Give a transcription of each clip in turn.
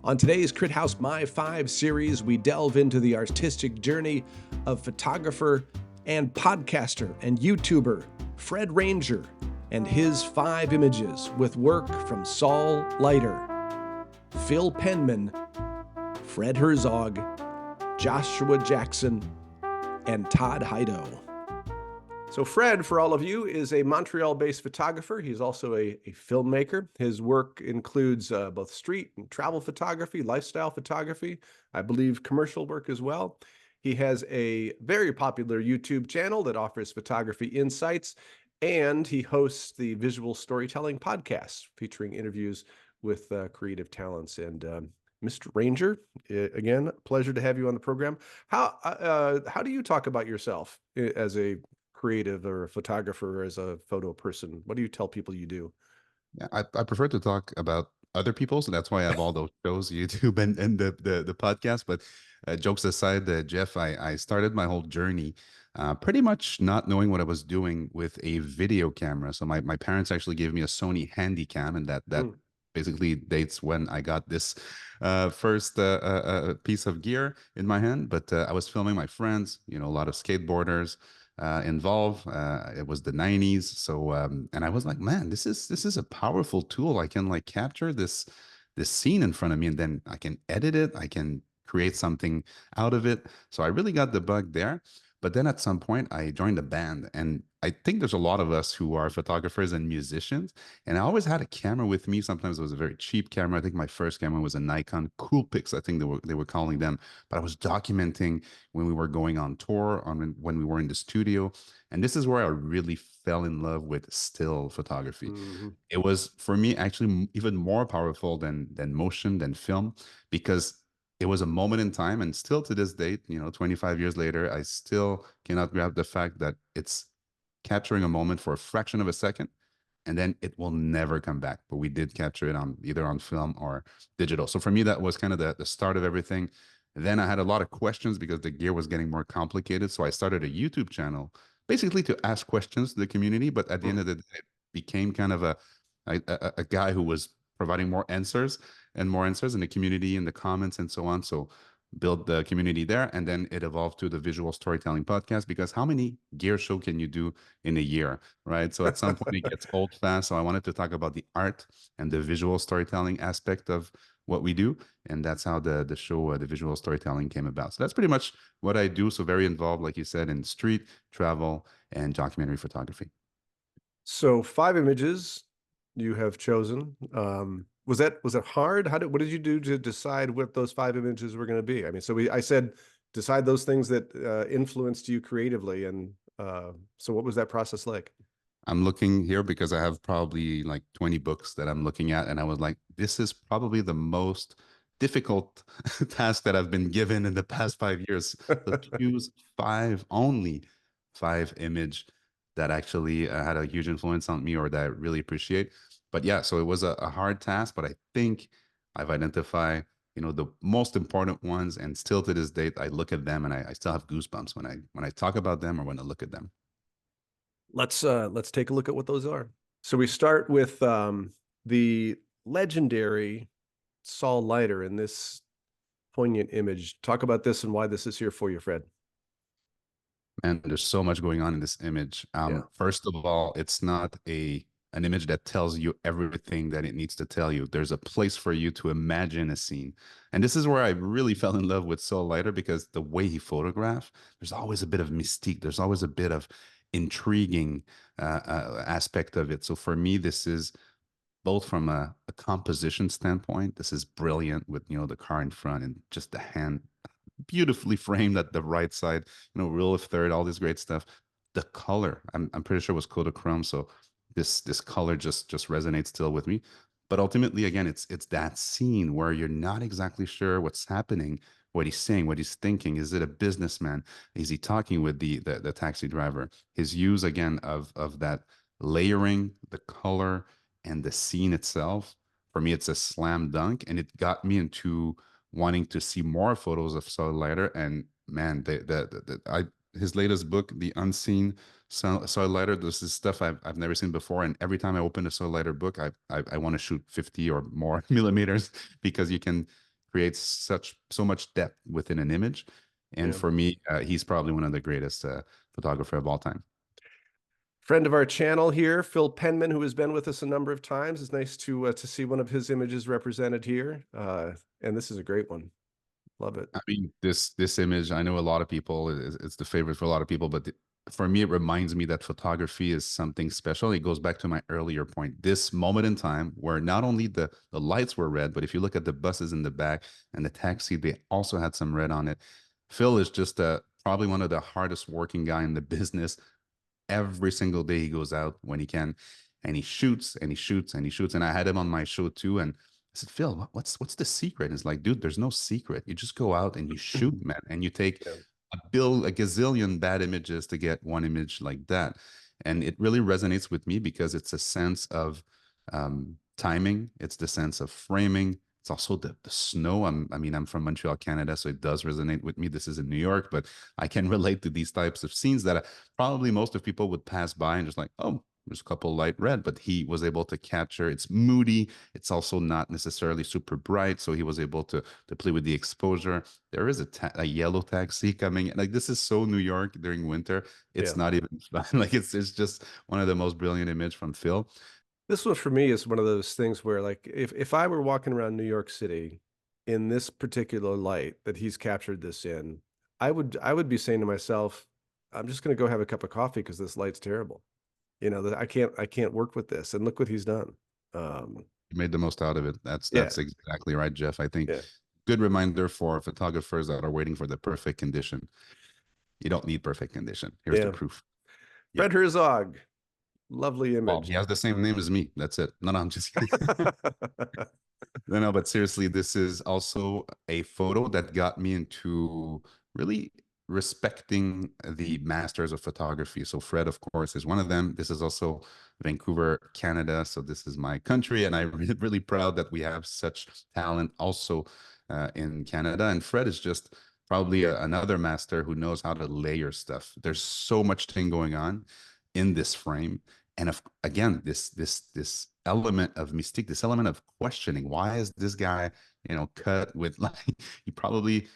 On today's Crit House MyFIVE series, we delve into the artistic journey of photographer and podcaster and YouTuber Fred Ranger and his 5 images with work from Saul, Leiter, Phil Penman, Fred Herzog, Joshua Jackson, and Todd Hido. So Fred, for all of you, is a Montreal-based photographer. He's also a filmmaker. His work includes both street and travel photography, lifestyle photography, I believe commercial work as well. He has a very popular YouTube channel that offers photography insights, and he hosts the Visual Storytelling Podcast, featuring interviews with creative talents. And Mr. Ranger, again, pleasure to have you on the program. How do you talk about yourself as a creative or a photographer or as a photo person? What do you tell people you do? Yeah, I prefer to talk about other people, so that's why I have all those shows, YouTube and the podcast. But jokes aside, Jeff, I started my whole journey pretty much not knowing what I was doing with a video camera. So my parents actually gave me a Sony Handycam, and that Mm. basically dates when I got this first piece of gear in my hand. But I was filming my friends, a lot of skateboarders involved. It was the 90s. So and I was like, man, this is a powerful tool. I can like capture this scene in front of me, and then I can edit it. I can create something out of it. So I really got the bug there. But then at some point I joined a band, and I think there's a lot of us who are photographers and musicians. And I always had a camera with me. Sometimes it was a very cheap camera. I think my first camera was a Nikon Coolpix, I think they were calling them. But I was documenting when we were going on tour, when we were in the studio. And this is where I really fell in love with still photography. Mhm. It was for me actually even more powerful than motion, than film, because it was a moment in time. And still to this date, 25 years later, I still cannot grab the fact that it's capturing a moment for a fraction of a second, and then it will never come back. But we did capture it on either on film or digital. So for me, that was kind of the start of everything. Then I had a lot of questions because the gear was getting more complicated. So I started a YouTube channel basically to ask questions to the community. But at the end Mm. of the day, it became kind of a guy who was providing more answers and more answers in the community, in the comments, and so on. So build the community there, and then it evolved to the Visual Storytelling Podcast, because how many gear show can you do in a year, right? So at some point it gets old fast. So I wanted to talk about the art and the visual storytelling aspect of what we do, and that's how the show, the Visual Storytelling, came about. So that's pretty much what I do. So very involved, like you said, in street travel and documentary photography. So 5 images you have chosen. Was it hard? What did you do to decide what those 5 images were going to be? I mean, I said decide those things that influenced you creatively, and so what was that process like? I'm looking here because I have probably like 20 books that I'm looking at. And I was like, this is probably the most difficult task that I've been given in the past 5 years. So choose only 5 image that actually had a huge influence on me or that I really appreciate. But yeah, so it was a hard task, but I think I've identified, the most important ones. And still to this date, I look at them and I still have goosebumps when I talk about them or when I look at them. Let's take a look at what those are. So we start with the legendary Saul Leiter in this poignant image. Talk about this and why this is here for you, Fred. And there's so much going on in this image. Yeah. First of all, it's not an image that tells you everything that it needs to tell you. There's a place for you to imagine a scene. And this is where I really fell in love with Saul Leiter, because the way he photographed, there's always a bit of mystique. There's always a bit of intriguing aspect of it. So for me, this is both from a composition standpoint. This is brilliant with, the car in front and just the hand beautifully framed at the right side, rule of third, all this great stuff. The color, I'm pretty sure it was Kodachrome, so this color just resonates still with me. But ultimately, again, it's that scene where you're not exactly sure what's happening, what he's saying, what he's thinking. Is it a businessman? Is he talking with the taxi driver? His use again of that layering, the color, and the scene itself. For me, it's a slam dunk, and it got me into wanting to see more photos of Saul Leiter. And man, his latest book, The Unseen Saul Leiter, this is stuff I've never seen before. And every time I open a Saul Leiter book, I want to shoot 50 or more millimeters, because you can creates so much depth within an image. And Yeah. for me, he's probably one of the greatest photographer of all time. Friend of our channel here, Phil Penman, who has been with us a number of times. It's nice to see one of his images represented here. And this is a great one. Love it. I mean, this image, I know a lot of people, it's the favorite for a lot of people, but for me, it reminds me that photography is something special. It goes back to my earlier point. This moment in time where not only the lights were red, but if you look at the buses in the back and the taxi, they also had some red on it. Phil is just probably one of the hardest working guy in the business. Every single day he goes out when he can, and he shoots and he shoots and he shoots. And I had him on my show too, and I said, Phil, what's the secret? And it's like, dude, there's no secret. You just go out and you shoot, man, and you take Yeah. a gazillion bad images to get one image like that. And it really resonates with me because it's a sense of timing. It's the sense of framing. It's also the snow. I mean, I'm from Montreal, Canada, so it does resonate with me. This is in New York, but I can relate to these types of scenes that probably most of people would pass by and just like, oh, there's a couple light red, but he was able to capture. It's moody. It's also not necessarily super bright, so he was able to play with the exposure. There is a yellow taxi coming. Like this is so New York during winter. It's Yeah. not even fun. Like it's just one of the most brilliant image from Phil. This one for me is one of those things where like if I were walking around New York City in this particular light that he's captured this in, I would be saying to myself, I'm just going to go have a cup of coffee because this light's terrible. You know, that I can't work with this. And look what he's done. Um, You made the most out of it. yeah, That's exactly right, Jeff. I think yeah, good reminder for photographers that are waiting for the perfect condition. You don't need perfect condition. Here's the yeah. proof. Yeah. Fred Herzog, lovely Well, image. he has the same name as me. That's it. No, no, I'm just kidding. No, no, but seriously, this is also a photo that got me into really respecting the masters of photography. So Fred, of course, is one of them. This is also Vancouver, Canada. So this is my country, and I'm really proud that we have such talent also in Canada. And Fred is just probably another master who knows how to layer stuff. There's so much thing going on in this frame, and again, this element of mystique, this element of questioning. Why is this guy, cut with like he probably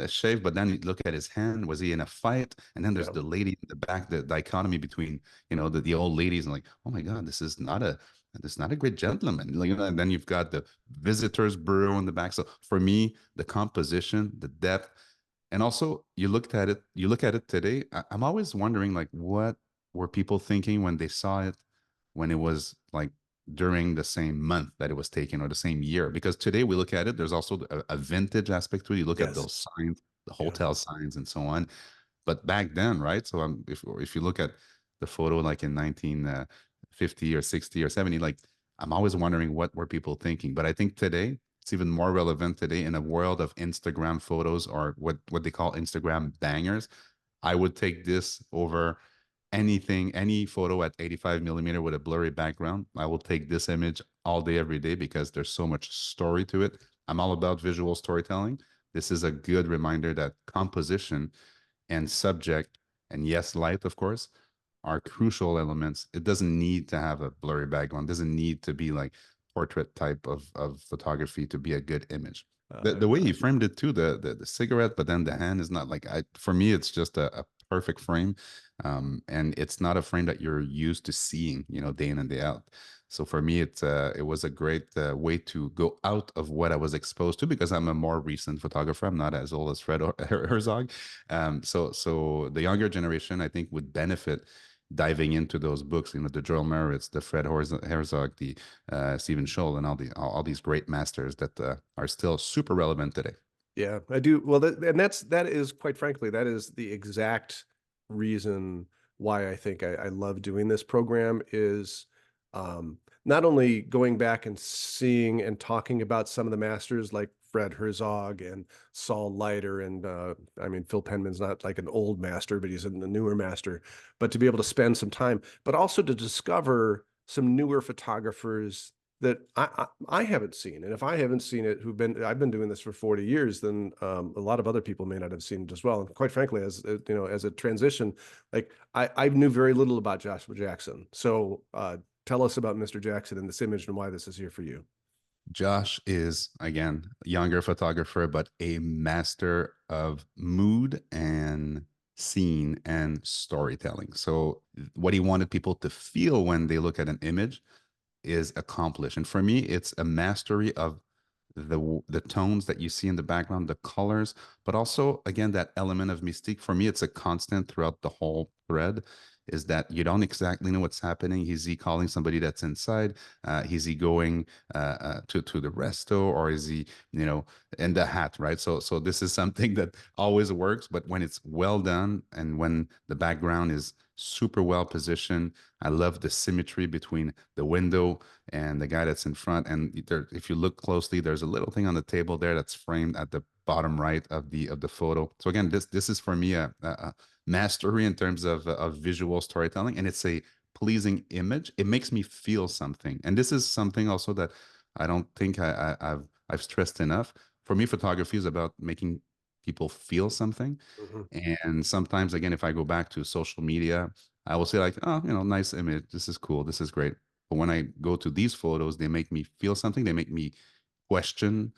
shaved, but then you look at his hand. Was he in a fight? And then there's Yeah, the lady in the back, the dichotomy between the old ladies and like, oh my God, this is not a great gentleman. Like, and then you've got the visitors bureau in the back. So for me, the composition, the depth, and also you look at it today. I'm always wondering like what were people thinking when they saw it when it was like during the same month that it was taken or the same year? Because today we look at it, there's also a vintage aspect to it. You look at yes, those signs, the yeah, hotel signs and so on. But back then, right? So if you look at the photo like in 1950 or 60 or 70, like I'm always wondering what were people thinking. But I think today it's even more relevant today in a world of Instagram photos or what they call Instagram bangers. I would take this over anything, any photo at 85 millimeter with a blurry background. I will take this image all day, every day, because there's so much story to it. I'm all about visual storytelling. This is a good reminder that composition and subject, and yes, light, of course, are crucial elements. It doesn't need to have a blurry background. It doesn't need to be like portrait type of photography to be a good image. The way he framed it too, the cigarette, but then the hand is not like for me, it's just a perfect frame. And it's not a frame that you're used to seeing, day in and day out. So for me, it was a great way to go out of what I was exposed to because I'm a more recent photographer. I'm not as old as Fred Herzog. So the younger generation, I think, would benefit diving into those books, the Joel Meritz, the Fred Herzog, the Stephen Scholl, and all these great masters that are still super relevant today. yeah, I do. Well, that is quite frankly, that is the exact reason why I think I love doing this program is not only going back and seeing and talking about some of the masters like Fred Herzog and Saul Leiter and I mean Phil Penman's not like an old master, but he's a newer master. But to be able to spend some time, but also to discover some newer photographers that I haven't seen. And if I haven't seen it, I've been doing this for 40 years, then a lot of other people may not have seen it as well. And quite frankly, as as a transition, like I knew very little about Joshua Jackson. So tell us about Mr. Jackson in this image and why this is here for you. Josh is, again, younger photographer, but a master of mood and scene and storytelling. So what he wanted people to feel when they look at an image is accomplished. And for me, it's a mastery of the tones that you see in the background, the colors, but also again that element of mystique. For me, it's a constant throughout the whole thread. Is that you don't exactly know what's happening? Is he calling somebody that's inside? Is he going to the resto, or is he, in the hat, right? So this is something that always works, but when it's well done and when the background is super well positioned, I love the symmetry between the window and the guy that's in front. And there, if you look closely, there's a little thing on the table there that's framed at the bottom right of the photo. So again, this is for me a mastery in terms of visual storytelling, and it's a pleasing image. It makes me feel something, and this is something also that I don't think I've stressed enough. For me, photography is about making people feel something. Mhm. And sometimes, again, if I go back to social media, I will say like, oh, nice image. This is cool. This is great. But when I go to these photos, they make me feel something. They make me question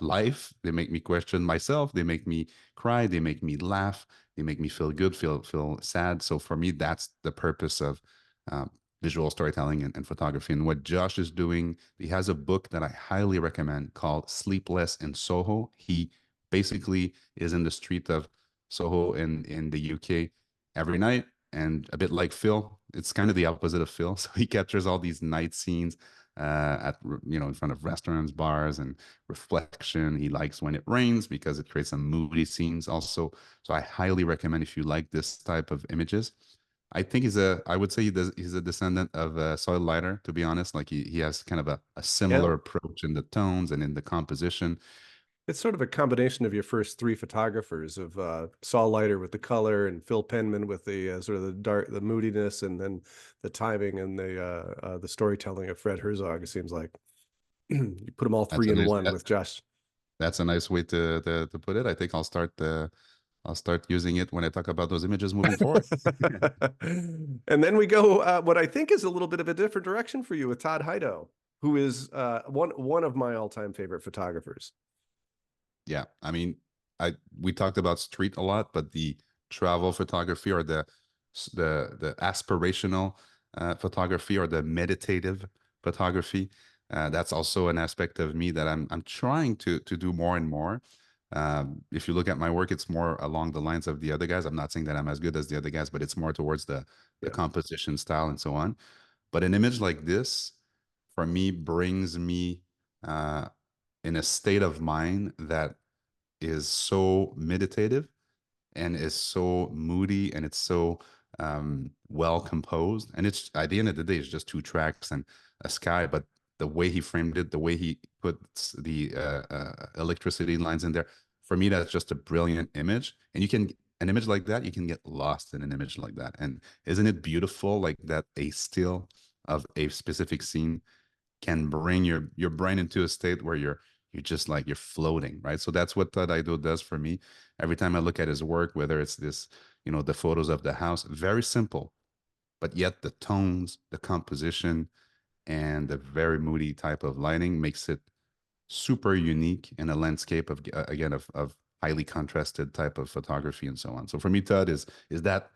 life. They make me question myself. They make me cry. They make me laugh. They make me feel good, feel sad. So for me, that's the purpose of um, visual storytelling and photography. And what Josh is doing, he has a book that I highly recommend called Sleepless in Soho. He basically is in the street of Soho in the UK every night. And a bit like Phil, it's kind of the opposite of Phil. So he captures all these night scenes at in front of restaurants, bars, and reflection. He likes when it rains because it creates some moody scenes also. So I highly recommend if you like this type of images. I think I would say he's a descendant of Saul Leiter, to be honest. Like he has kind of a Yeah. similar approach in the tones and in the composition. It's sort of a combination of your first three photographers of Saul Leiter with the color and Phil Penman with the sort of the dark, the moodiness, and then the timing and the storytelling of Fred Herzog. It seems like you put them all That's three a in nice one with Josh. that's a nice way to put it. I think I'll start using it when I talk about those images moving forward. And then we go what I think is a little bit of a different direction for you with Todd Hido, who is one of my all-time favorite photographers. Yeah, I mean, I we talked about street a lot, but the travel photography or the aspirational photography or the meditative photography, that's also an aspect of me that I'm trying to do more and more. If you look at my work, it's more along the lines of the other guys. I'm not saying that I'm as good as the other guys, but it's more towards the Yeah. composition style and so on. But an image like this, for me, brings me uh, in a state of mind that is so meditative and is so moody and it's so well composed. And it's at the end of the day, it's just two tracks and a sky. But the way he framed it, the way he puts the electricity lines in there, for me, that's just a brilliant image. And an image like that, you can get lost in an image like that. And isn't it beautiful, like that a still of a specific scene can bring your brain into a state where you're just like you're floating, right? So that's what Todd Ido does for me. Every time I look at his work, whether it's this, the photos of the house, very simple, but yet the tones, the composition, and the very moody type of lighting makes it super unique in a landscape of again of highly contrasted type of photography and so on. So for me, Todd is that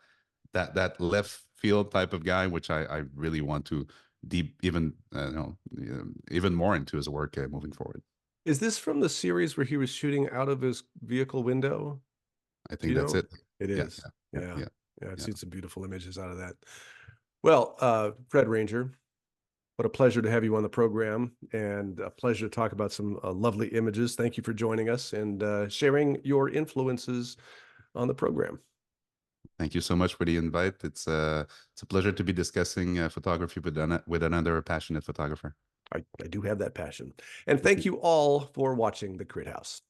left field type of guy, which I really want to deep even even more into his work moving forward. Is this from the series where he was shooting out of his vehicle window? I Do think you that's know? it. It Yeah, is. yeah, Yeah. yeah, Yeah, I've yeah. seen some beautiful images out of that. Well, Fred Ranger, what a pleasure to have you on the program and a pleasure to talk about some lovely images. Thank you for joining us and sharing your influences on the program. Thank you so much for the invite. It's a pleasure to be discussing photography with another passionate photographer. I do have that passion. And thank you all for watching The Crit House.